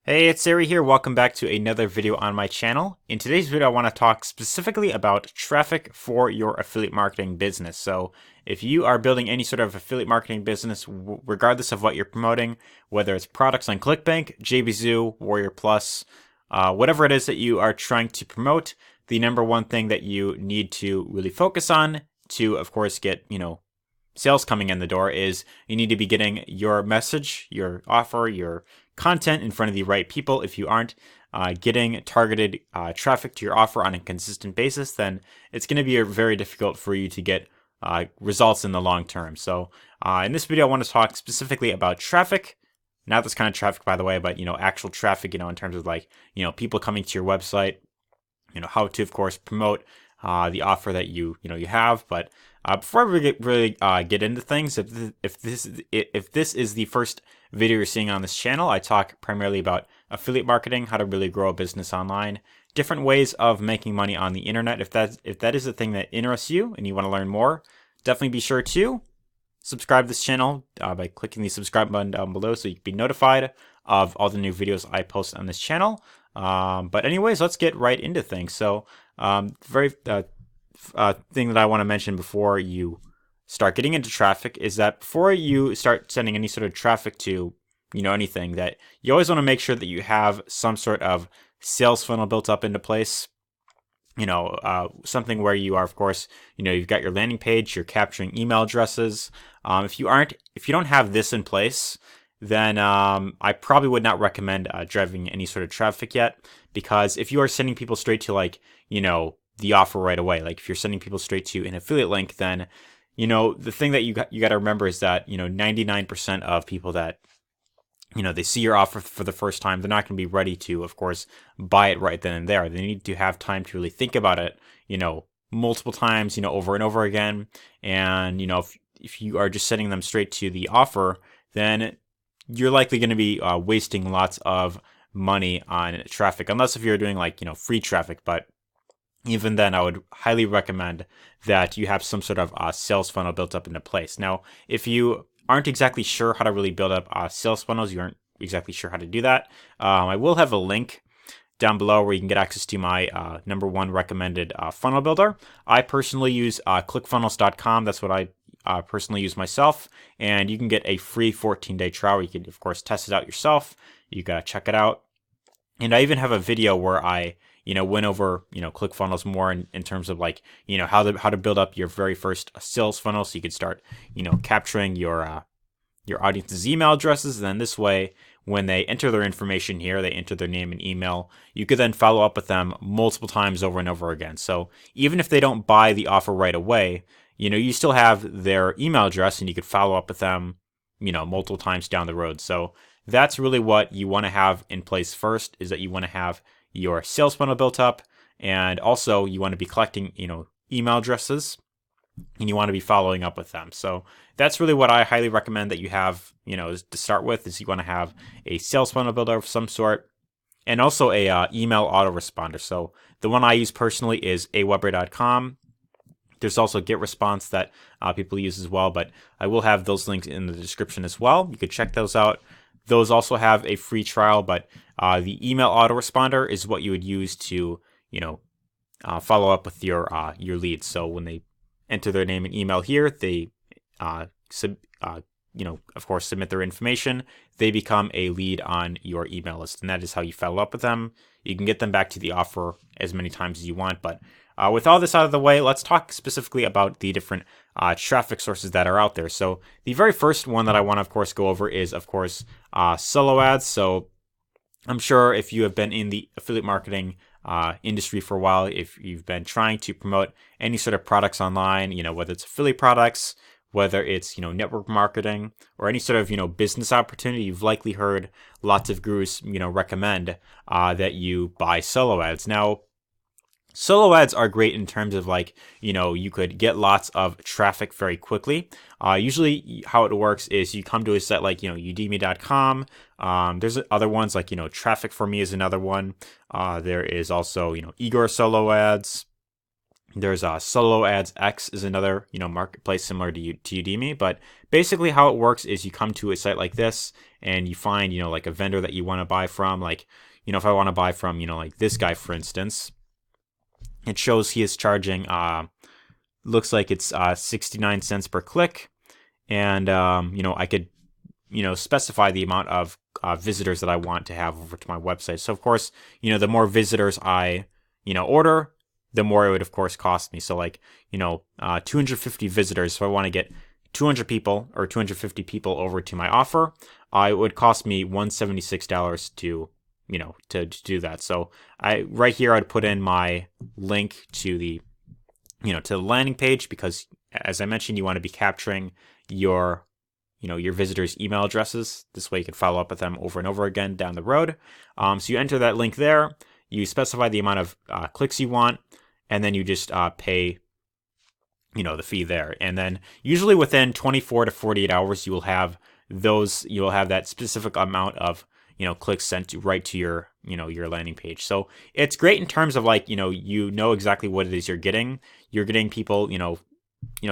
Hey, it's Arie here. Welcome back to another video on my channel. In today's video, I want to talk specifically about traffic for your affiliate marketing business. So if you are building any sort of affiliate marketing business, regardless of what you're promoting, whether it's products on ClickBank, JBZoo, Warrior Plus, whatever it is that you are trying to promote, the number one thing that you need to really focus on to, of course, get, sales coming in the door is you need to be getting your message, your offer, your content in front of the right people. If you aren't getting targeted traffic to your offer on a consistent basis, then it's going to be very difficult for you to get results in the long term. So in this video, I want to talk specifically about traffic. Not this kind of traffic, by the way, but actual traffic. In terms of people coming to your website. How to, of course, promote the offer that you have. But before we really get into things, if this is the first video you're seeing on this channel, I talk primarily about affiliate marketing, how to really grow a business online, different ways of making money on the internet. If that is a thing that interests you and you want to learn more, definitely be sure to subscribe to this channel by clicking the subscribe button down below so you can be notified of all the new videos I post on this channel. But anyways, let's get right into things. So very thing that I want to mention before you start getting into traffic is that before you start sending any sort of traffic to anything, that you always want to make sure that you have some sort of sales funnel built up into place. Something where you are, of course, you've got your landing page, you're capturing email addresses. If you don't have this in place, then I probably would not recommend driving any sort of traffic yet, because if you are sending people straight to the offer right away, like if you're sending people straight to an affiliate link, then the thing that you got to remember is that 99% of people that they see your offer for the first time, they're not going to be ready to, of course, buy it right then and there. They need to have time to really think about it, multiple times, over and over again. And if you are just sending them straight to the offer, then you're likely going to be wasting lots of money on traffic, unless if you're doing free traffic. But even then, I would highly recommend that you have some sort of sales funnel built up into place. Now, if you aren't exactly sure how to really build up sales funnels, you aren't exactly sure how to do that, I will have a link down below where you can get access to my number one recommended funnel builder. I personally use clickfunnels.com. That's what I personally use myself, and you can get a free 14-day trial where you can, of course, test it out yourself. You gotta check it out. And I even have a video where I went over ClickFunnels more in terms of how to build up your very first sales funnel, so you could start capturing your audience's email addresses. And then this way, when they enter their information here, they enter their name and email, you could then follow up with them multiple times over and over again. So even if they don't buy the offer right away, you still have their email address and you could follow up with them, multiple times down the road. So that's really what you want to have in place first, is that you want to have your sales funnel built up, and also you want to be collecting, email addresses, and you want to be following up with them. So that's really what I highly recommend that you have, is to start with, is you want to have a sales funnel builder of some sort, and also a email autoresponder. So the one I use personally is aweber.com. There's also GetResponse that people use as well, but I will have those links in the description as well. You could check those out. Those also have a free trial, but the email autoresponder is what you would use to, follow up with your leads. So when they enter their name and email here, they, of course, submit their information. They become a lead on your email list, and that is how you follow up with them. You can get them back to the offer as many times as you want, but with all this out of the way, let's talk specifically about the different traffic sources that are out there. So the very first one that I want to, of course, go over is, of course, solo ads. So I'm sure if you have been in the affiliate marketing industry for a while, if you've been trying to promote any sort of products online, whether it's affiliate products, whether it's, network marketing, or any sort of, business opportunity, you've likely heard lots of gurus, recommend that you buy solo ads. Now, solo ads are great in terms of you could get lots of traffic very quickly. Usually how it works is you come to a site like, udemy.com. There's other ones like, Traffic for Me is another one. There is also, Igor solo ads. There's Solo Ads X is another, marketplace similar to Udemy. But basically how it works is you come to a site like this and you find, like a vendor that you want to buy from. Like, if I want to buy from, like this guy, for instance, it shows he is charging, looks like it's 69 cents per click. And, I could, specify the amount of visitors that I want to have over to my website. So, of course, the more visitors I, order, the more it would, of course, cost me. So, like, 250 visitors. So I want to get 200 people or 250 people over to my offer. It would cost me $176 to, to do that. So right here, I'd put in my link to the, to the landing page, because as I mentioned, you want to be capturing your, your visitors' email addresses. This way you can follow up with them over and over again down the road. So you enter that link there, you specify the amount of clicks you want, and then you just pay, the fee there. And then usually within 24 to 48 hours, you will have that specific amount of, clicks sent right to your, your landing page. So it's great in terms of like, you know exactly what it is you're getting. You're getting people,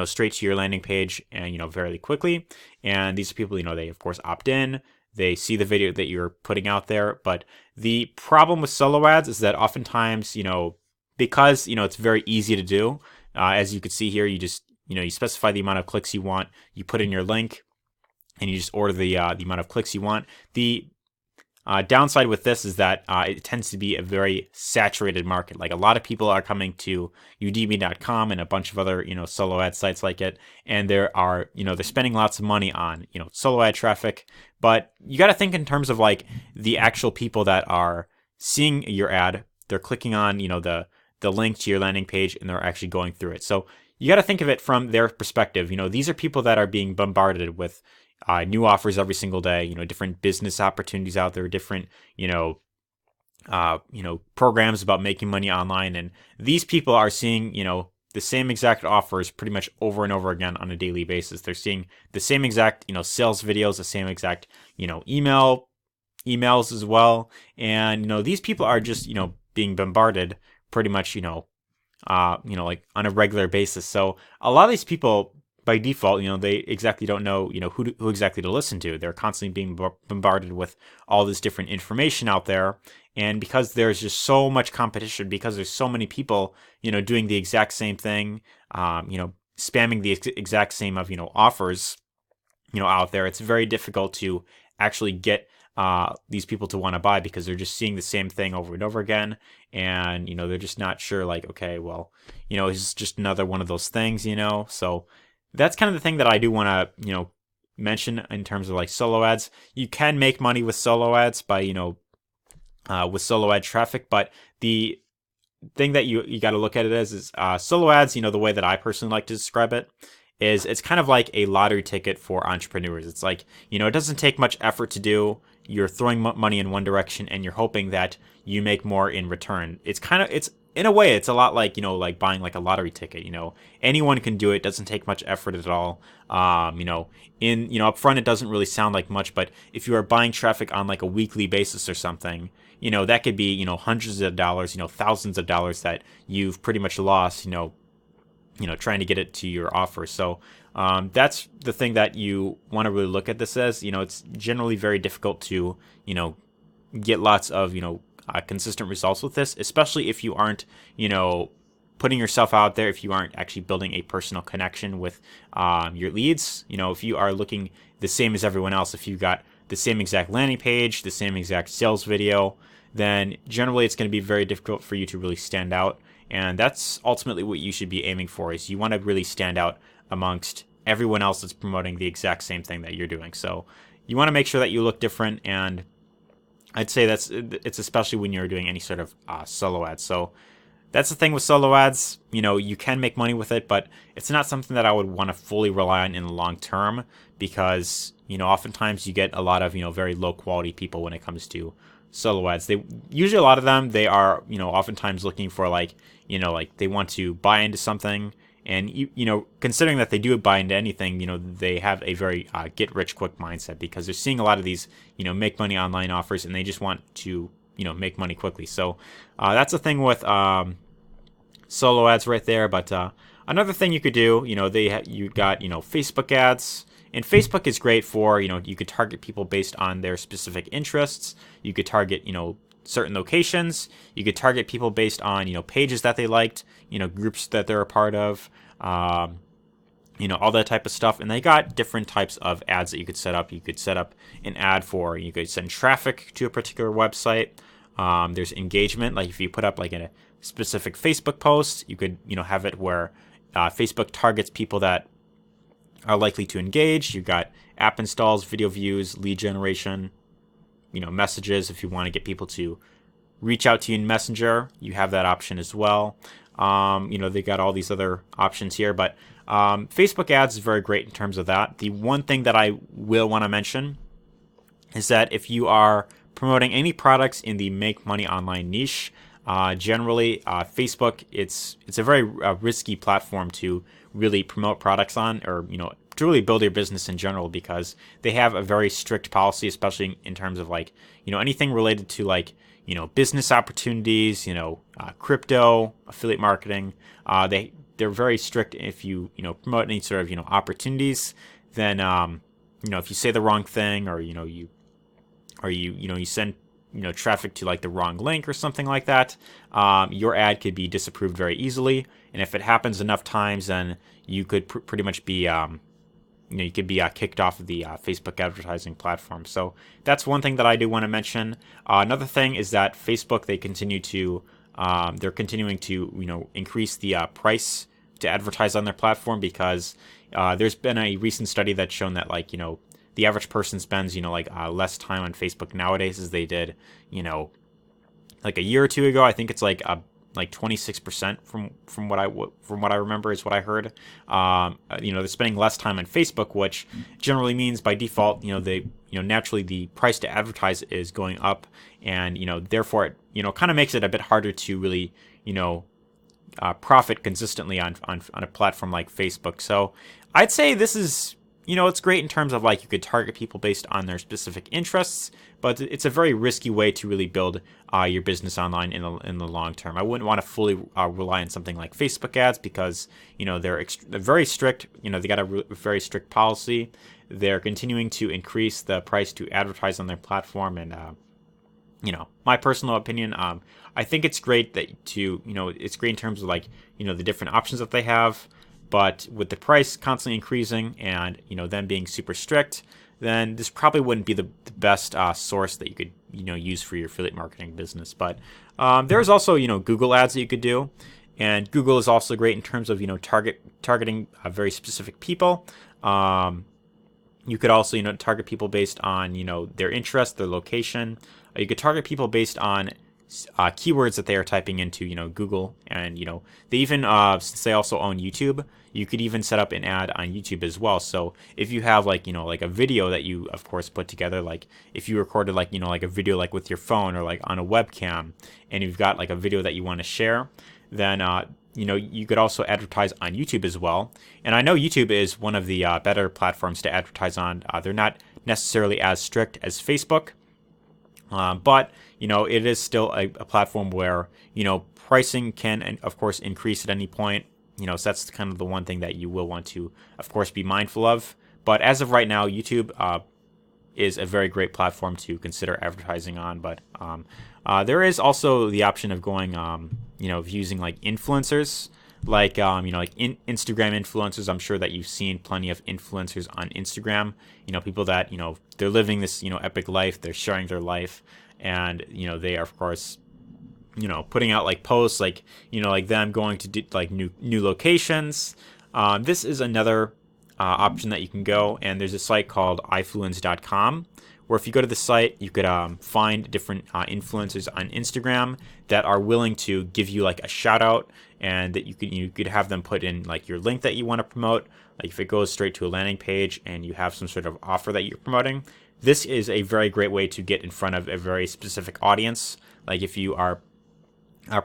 straight to your landing page and, very quickly. And these people, they of course opt in. They see the video that you're putting out there. But the problem with solo ads is that oftentimes, because, it's very easy to do. As you can see here, you just, you specify the amount of clicks you want. You put in your link and you just order the amount of clicks you want. The downside with this is that it tends to be a very saturated market. Like a lot of people are coming to Udemy.com and a bunch of other, solo ad sites like it. And there are, they're spending lots of money on, solo ad traffic. But you got to think in terms of like the actual people that are seeing your ad. They're clicking on, the link to your landing page and they're actually going through it. So you got to think of it from their perspective. These are people that are being bombarded with new offers every single day, different business opportunities out there, different, programs about making money online. And these people are seeing, the same exact offers pretty much over and over again on a daily basis. They're seeing the same exact, sales videos, the same exact, emails as well. And, these people are just, being bombarded pretty much, like on a regular basis. So a lot of these people, by default, they exactly don't know, who exactly to listen to. They're constantly being bombarded with all this different information out there. And because there's just so much competition, because there's so many people, doing the exact same thing, spamming the exact same of, offers, out there, it's very difficult to actually get these people to want to buy, because they're just seeing the same thing over and over again. And, they're just not sure, like, okay, well, it's just another one of those things, so that's kind of the thing that I do want to, mention in terms of like solo ads. You can make money with solo ads by, with solo ad traffic, but the thing that you got to look at it as is solo ads, the way that I personally like to describe it is it's kind of like a lottery ticket for entrepreneurs. It's like, it doesn't take much effort to do. You're throwing money in one direction and you're hoping that you make more in return. It's in a way, it's a lot like, like buying like a lottery ticket. Anyone can do it. It doesn't take much effort at all. Up front, it doesn't really sound like much, but if you are buying traffic on like a weekly basis or something, that could be, hundreds of dollars, thousands of dollars that you've pretty much lost, trying to get it to your offer. So that's the thing that you want to really look at this as. It's generally very difficult to, get lots of, consistent results with this, especially if you aren't, putting yourself out there, if you aren't actually building a personal connection with your leads. If you are looking the same as everyone else, if you've got the same exact landing page, the same exact sales video, then generally it's going to be very difficult for you to really stand out. And that's ultimately what you should be aiming for, is you want to really stand out amongst everyone else that's promoting the exact same thing that you're doing. So you want to make sure that you look different, and I'd say it's especially when you're doing any sort of solo ads. So that's the thing with solo ads. You can make money with it, but it's not something that I would want to fully rely on in the long term, because oftentimes you get a lot of very low quality people when it comes to solo ads. They usually, a lot of them, they are oftentimes looking for like they want to buy into something. And considering that they do buy into anything, they have a very get rich quick mindset, because they're seeing a lot of these make money online offers, and they just want to make money quickly. So that's the thing with solo ads right there. But another thing you could do, you got Facebook ads. And Facebook is great for, you could target people based on their specific interests. You could target, certain locations. You could target people based on, pages that they liked, groups that they're a part of, all that type of stuff. And they got different types of ads that you could set up. You could set up an ad for, you could send traffic to a particular website. There's engagement. Like if you put up like a specific Facebook post, you could, have it where Facebook targets people that are likely to engage. You've got app installs, video views, lead generation, messages. If you want to get people to reach out to you in Messenger, you have that option as well. They got all these other options here, but Facebook ads is very great in terms of that. The one thing that I will want to mention is that if you are promoting any products in the make money online niche, generally Facebook, it's a very risky platform to really promote products on, or to really build your business in general, because they have a very strict policy, especially in terms of like anything related to like business opportunities, crypto, affiliate marketing. They're very strict. If you promote any sort of opportunities, then if you say the wrong thing, or you send traffic to like the wrong link or something like that, your ad could be disapproved very easily. And if it happens enough times, then you could pretty much be you could be kicked off of the Facebook advertising platform. So that's one thing that I do want to mention. Another thing is that Facebook, they're continuing to increase the price to advertise on their platform, because there's been a recent study that's shown that like the average person spends less time on Facebook nowadays as they did like a year or two ago. I think it's like 26% from what I remember is what I heard. They're spending less time on Facebook, which generally means by default, naturally the price to advertise is going up, and therefore it kind of makes it a bit harder to really profit consistently on a platform like Facebook. So I'd say this is it's great in terms of like you could target people based on their specific interests, but it's a very risky way to really build your business online in the long term. I wouldn't want to fully rely on something like Facebook ads, because they're very strict. They got a very strict policy. They're continuing to increase the price to advertise on their platform, and my personal opinion, I think it's great it's great in terms of like the different options that they have. But with the price constantly increasing and them being super strict, then this probably wouldn't be the best source that you could use for your affiliate marketing business. But there's also Google ads that you could do, and Google is also great in terms of targeting very specific people. You could also target people based on their interest, their location. You could target people based on keywords that they are typing into Google, and they even since they also own YouTube, you could even set up an ad on YouTube as well. So if you have like like a video that you of course put together, like if you recorded like like a video like with your phone or like on a webcam, and you've got like a video that you want to share, then you could also advertise on YouTube as well. And I know YouTube is one of the better platforms to advertise on. They're not necessarily as strict as Facebook, but it is still a platform where pricing can of course increase at any point. So that's kind of the one thing that you will want to of course be mindful of. But as of right now, YouTube is a very great platform to consider advertising on. But there is also the option of going of using like influencers, like Instagram influencers. I'm sure that you've seen plenty of influencers on Instagram. People that they're living this epic life. They're sharing their life, and they are of course putting out like posts like like them going to do like new locations. This is another option that you can go, and there's a site called ifluence.com, where if you go to the site, you could find different influencers on Instagram that are willing to give you like a shout out, and that you could have them put in like your link that you want to promote. Like if it goes straight to a landing page and you have some sort of offer that you're promoting, this is a very great way to get in front of a very specific audience. Like if you are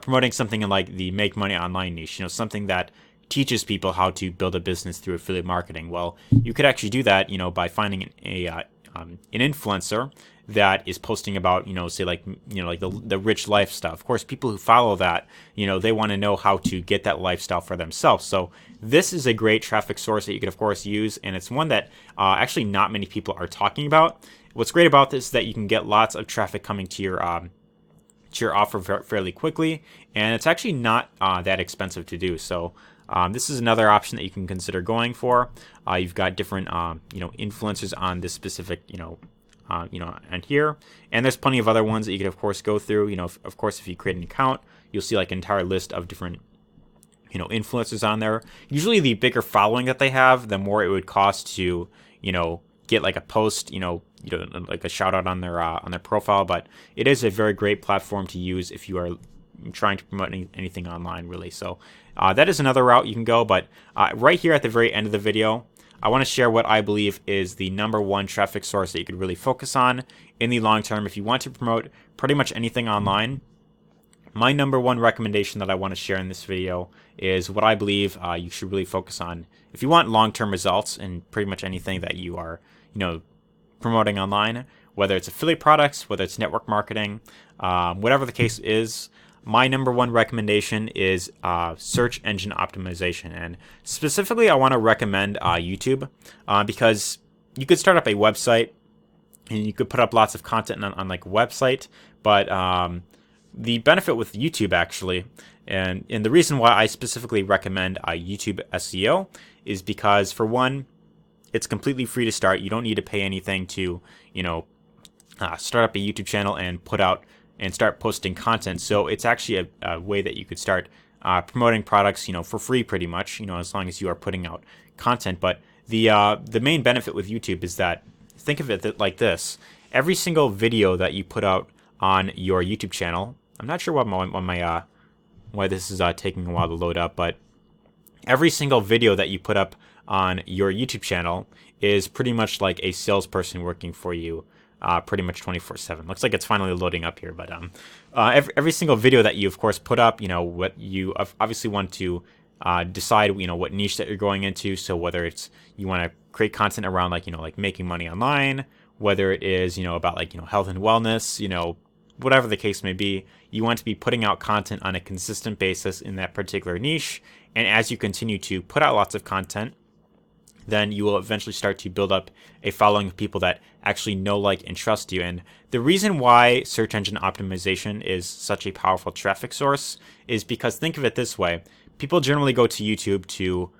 promoting something in like the make money online niche, something that teaches people how to build a business through affiliate marketing. Well, you could actually do that, by finding a an influencer that is posting about, say like, like the rich lifestyle. Of course, people who follow that, they want to know how to get that lifestyle for themselves. So this is a great traffic source that you could, of course, use, and it's one that actually not many people are talking about. What's great about this is that you can get lots of traffic coming to your offer fairly quickly, and it's actually not that expensive to do. So this is another option that you can consider going for. You've got different influencers on this specific and here, and there's plenty of other ones that you could of course go through. Of course, if you create an account, you'll see like an entire list of different influencers on there. Usually the bigger following that they have, the more it would cost to get like a post, like a shout out on their profile. But it is a very great platform to use if you are trying to promote anything online, really. So that is another route you can go. But right here at the very end of the video, I want to share what I believe is the #1 traffic source that you could really focus on in the long term if you want to promote pretty much anything online. My #1 recommendation that I want to share in this video is what I believe you should really focus on if you want long-term results in pretty much anything that you are, promoting online, whether it's affiliate products, whether it's network marketing, whatever the case is. My #1 recommendation is search engine optimization, and specifically I want to recommend YouTube because you could start up a website and you could put up lots of content on like a website, but the benefit with YouTube actually, and the reason why I specifically recommend YouTube SEO is because, for one, it's completely free to start. You don't need to pay anything to start up a YouTube channel and put out and start posting content. So it's actually a way that you could start promoting products, for free pretty much, as long as you are putting out content. But the main benefit with YouTube is that, think of it like this: every single video that you put out on your YouTube channel, I'm not sure why this is taking a while to load up, but every single video that you put up on your YouTube channel is pretty much like a salesperson working for you, pretty much 24/7. Looks like it's finally loading up here, but every single video that you of course put up, what you obviously want to decide, what niche that you're going into. So whether it's you want to create content around like making money online, whether it is about health and wellness, whatever the case may be, you want to be putting out content on a consistent basis in that particular niche. And as you continue to put out lots of content, then you will eventually start to build up a following of people that actually know, like, and trust you. And the reason why search engine optimization is such a powerful traffic source is because, think of it this way: people generally go to YouTube to,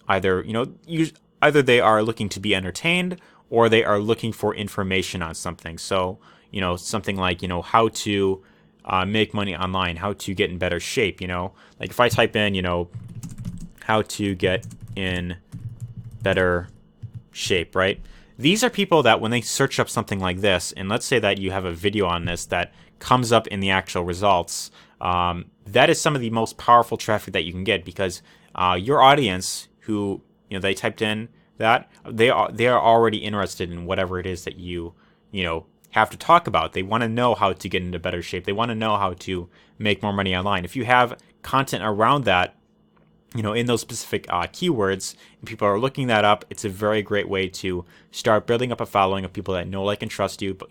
either they are looking to be entertained or they are looking for information on something. So, something like, how to make money online, how to get in better shape, like if I type in, how to get in better shape, right? These are people that when they search up something like this, and let's say that you have a video on this that comes up in the actual results, that is some of the most powerful traffic that you can get, because your audience who, they typed in that, they are already interested in whatever it is that you have to talk about. They want to know how to get into better shape. They want to know how to make more money online. If you have content around that, in those specific keywords, and people are looking that up, it's a very great way to start building up a following of people that know, like, and trust you. But,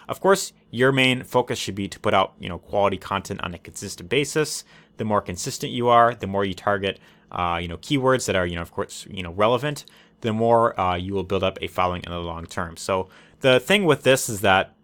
of course, your main focus should be to put out, quality content on a consistent basis. The more consistent you are, the more you target, keywords that are, of course, relevant, the more you will build up a following in the long term. So the thing with this is that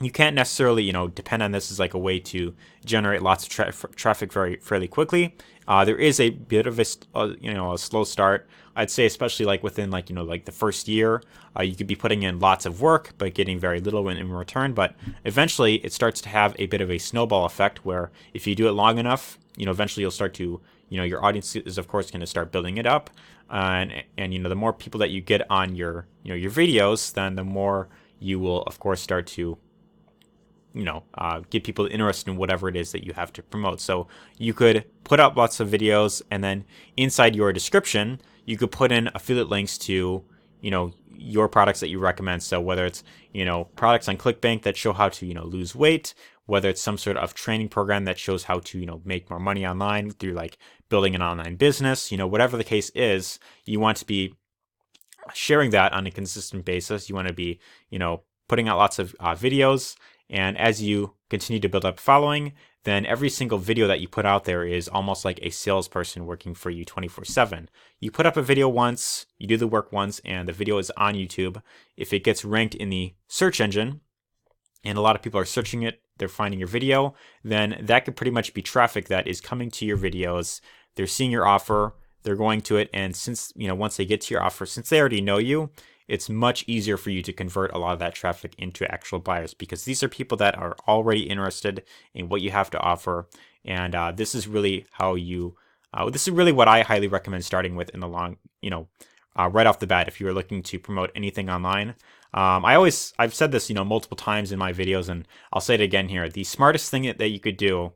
you can't necessarily, depend on this as like a way to generate lots of traffic fairly quickly. There is a bit of a slow start, I'd say, especially like within like the first year. You could be putting in lots of work but getting very little in return. But eventually, it starts to have a bit of a snowball effect where if you do it long enough, eventually you'll start to, your audience is of course going to start building it up, and the more people that you get on your your videos, then the more you will of course start to get people interested in whatever it is that you have to promote. So you could put out lots of videos, and then inside your description, you could put in affiliate links to, your products that you recommend. So whether it's, products on ClickBank that show how to, lose weight, whether it's some sort of training program that shows how to, make more money online through like building an online business, whatever the case is, you want to be sharing that on a consistent basis. You want to be, putting out lots of videos. And as you continue to build up following, then every single video that you put out there is almost like a salesperson working for you 24/7. You put up a video once, you do the work once, and the video is on YouTube. If it gets ranked in the search engine, and a lot of people are searching it, they're finding your video, then that could pretty much be traffic that is coming to your videos. They're seeing your offer, they're going to it, and since, once they get to your offer, since they already know you, it's much easier for you to convert a lot of that traffic into actual buyers, because these are people that are already interested in what you have to offer. And this is really this is really what I highly recommend starting with in the long, right off the bat, if you are looking to promote anything online. I've said this, multiple times in my videos, and I'll say it again here. The smartest thing that you could do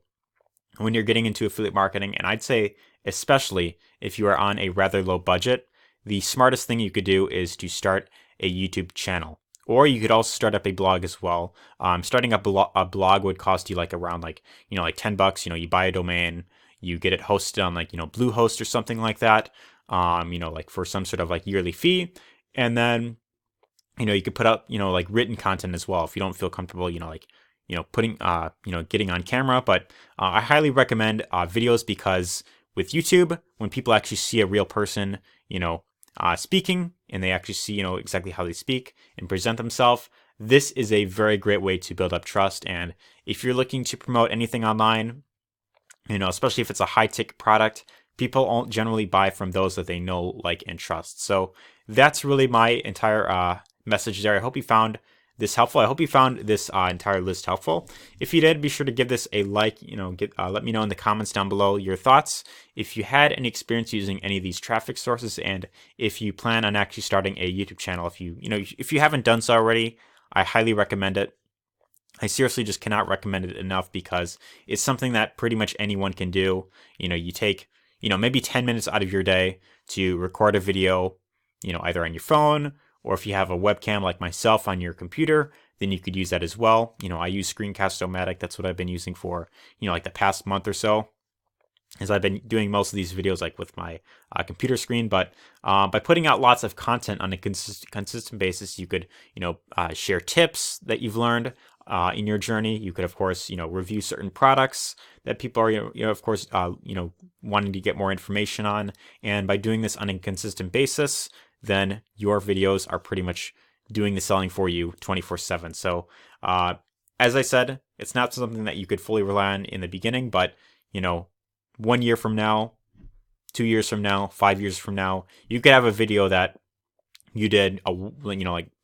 when you're getting into affiliate marketing, and I'd say especially if you are on a rather low budget, the smartest thing you could do is to start a YouTube channel. Or you could also start up a blog as well. Starting up a blog would cost you around like $10. You buy a domain, you get it hosted on Bluehost or something like that. For some sort of yearly fee, and then you could put up written content as well if you don't feel comfortable putting getting on camera. But I highly recommend videos, because with YouTube, when people actually see a real person speaking, and they actually see exactly how they speak and present themselves, this is a very great way to build up trust. And if you're looking to promote anything online, especially if it's a high-ticket product, people generally buy from those that they know, like, and trust. So that's really my entire message there. I hope you found this helpful. I hope you found this entire list helpful. If you did, be sure to give this a like. Let me know in the comments down below your thoughts. If you had any experience using any of these traffic sources, and if you plan on actually starting a YouTube channel, if you haven't done so already, I highly recommend it. I seriously just cannot recommend it enough, because it's something that pretty much anyone can do. You take maybe 10 minutes out of your day to record a video, either on your phone, or if you have a webcam like myself on your computer, then you could use that as well. I use Screencast-O-Matic. That's what I've been using for, the past month or so, as I've been doing most of these videos with my computer screen. But by putting out lots of content on a consistent basis, you could, share tips that you've learned in your journey. You could, of course, review certain products that people are, of course, wanting to get more information on. And by doing this on a consistent basis, then your videos are pretty much doing the selling for you 24/7. So, as I said, it's not something that you could fully rely on in the beginning, but, 1 year from now, 2 years from now, 5 years from now, you could have a video that you did,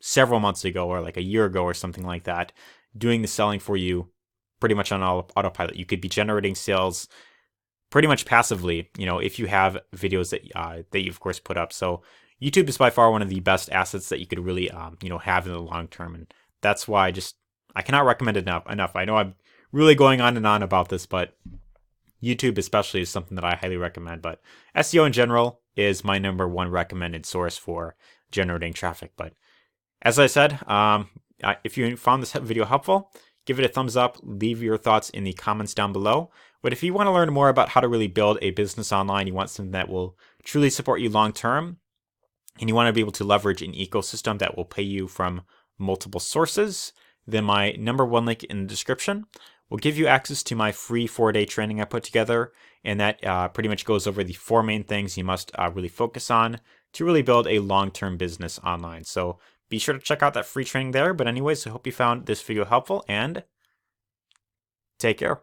several months ago, or a year ago, or something like that, doing the selling for you pretty much on autopilot. You could be generating sales pretty much passively, if you have videos that you, of course, put up. So YouTube is by far one of the best assets that you could really, have in the long term. And that's why I cannot recommend it enough. I know I'm really going on and on about this, but YouTube especially is something that I highly recommend. But SEO in general is my #1 recommended source for generating traffic. But as I said, if you found this video helpful, give it a thumbs up, leave your thoughts in the comments down below. But if you want to learn more about how to really build a business online, you want something that will truly support you long term, and you want to be able to leverage an ecosystem that will pay you from multiple sources, then my #1 link in the description will give you access to my free 4-day training I put together. And that pretty much goes over the 4 main things you must really focus on to really build a long-term business online. So be sure to check out that free training there. But anyways, I hope you found this video helpful, and take care.